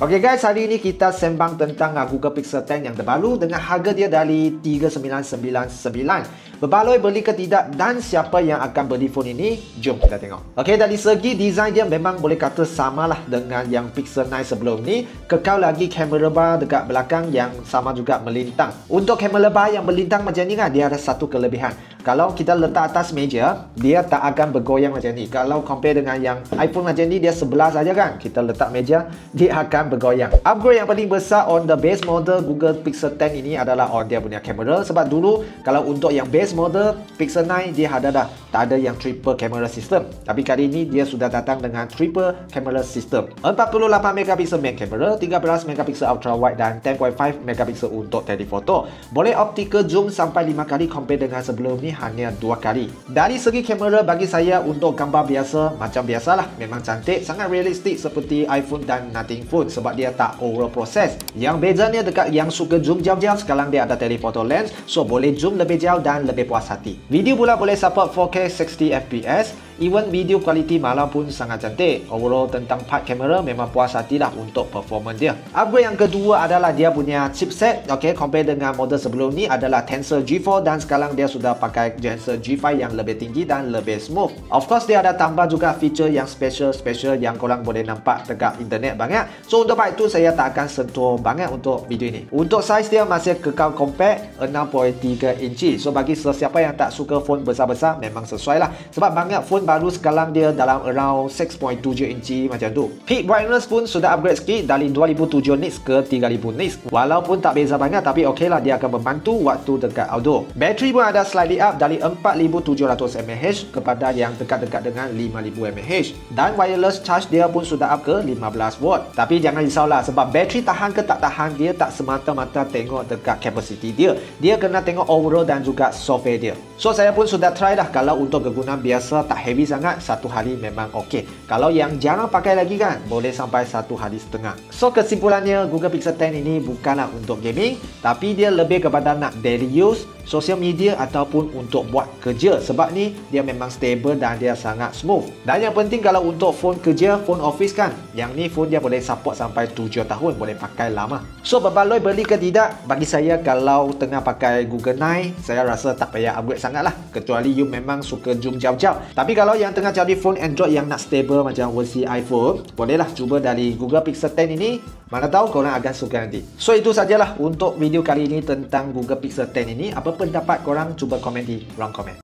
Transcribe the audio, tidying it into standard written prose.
Okey guys, hari ini kita sembang tentang Google Pixel 10 yang terbaru dengan harga dia dari 3999. Berbaloi beli ke tidak dan siapa yang akan beli phone ini? Jom kita tengok. Okey, dari segi design dia memang boleh kata samalah dengan yang Pixel 9 sebelum ni. Kekal lagi kamera bar dekat belakang yang sama juga melintang. Untuk kamera bar yang melintang macam ni kan, dia ada satu kelebihan. Kalau kita letak atas meja, dia tak akan bergoyang macam ni. Kalau compare dengan yang iPhone macam ni, dia sebelah saja kan. Kita letak meja, dia akan bergoyang. Upgrade yang paling besar on the base model Google Pixel 10 ini adalah on dia punya kamera. Sebab dulu, kalau untuk yang base model Pixel 9, dia ada dah. Tak ada yang triple camera system. Tapi kali ini, dia sudah datang dengan triple camera system. 48 megapiksel main camera, 13 megapiksel ultra wide dan 10.5 megapiksel untuk telephoto. Boleh optical zoom sampai 5 kali compare dengan sebelum ni hanya 2 kali. Dari segi kamera bagi saya untuk gambar biasa macam biasalah, memang cantik, sangat realistik seperti iPhone dan Nothing Phone sebab dia tak over process. Yang bezanya dekat yang suka zoom jauh-jauh, sekarang dia ada telephoto lens, so boleh zoom lebih jauh dan lebih puas hati. Video pula boleh support 4K 60fps. Even video kualiti malam pun sangat cantik. Overall tentang part kamera memang puas hatilah untuk performance dia. Upgrade yang kedua adalah dia punya chipset. Okay, compare dengan model sebelum ni adalah Tensor G4 dan sekarang dia sudah pakai Tensor G5 yang lebih tinggi dan lebih smooth. Of course dia ada tambah juga feature yang special yang korang boleh nampak dekat internet banyak. So untuk part itu saya tak akan sentuh banyak untuk video ini. Untuk size dia masih kekal compact 6.3 inci. So bagi sesiapa yang tak suka phone besar-besar memang sesuai lah. Sebab banyak phone baru sekarang dia dalam around 6.7 inci macam tu. Peak brightness pun sudah upgrade sikit dari 2007 nits ke 3000 nits. Walaupun tak beza banyak tapi okey lah, dia akan membantu waktu dekat outdoor. Bateri pun ada slightly up dari 4700 mAh kepada yang dekat-dekat dengan 5000 mAh. Dan wireless charge dia pun sudah up ke 15 watt. Tapi jangan risaulah sebab bateri tahan ke tak tahan, dia tak semata-mata tengok dekat capacity dia. Dia kena tengok overall dan juga software dia. So saya pun sudah try dah. Kalau untuk kegunaan biasa tak heavy sangat, 1 hari memang okey. Kalau yang jarang pakai lagi kan, boleh sampai 1 hari setengah. So kesimpulannya, Google Pixel 10 ini bukanlah untuk gaming, tapi dia lebih kepada nak daily use, social media ataupun untuk buat kerja. Sebab ni dia memang stable dan dia sangat smooth. Dan yang penting kalau untuk phone kerja, phone office kan, yang ni phone dia boleh support sampai 7 tahun, boleh pakai lama. So berbaloi beli ke tidak, bagi saya kalau tengah pakai Google 9, saya rasa tak payah upgrade sangat lah. Kecuali you memang suka zoom jauh-jauh. Tapi kalau yang tengah cari phone Android yang nak stable macam versi iPhone, bolehlah cuba dari Google Pixel 10 ini. Mana tahu korang akan suka nanti. So itu sajalah untuk video kali ini tentang Google Pixel 10 ini. Apa pendapat korang? Cuba komen di ruang komen.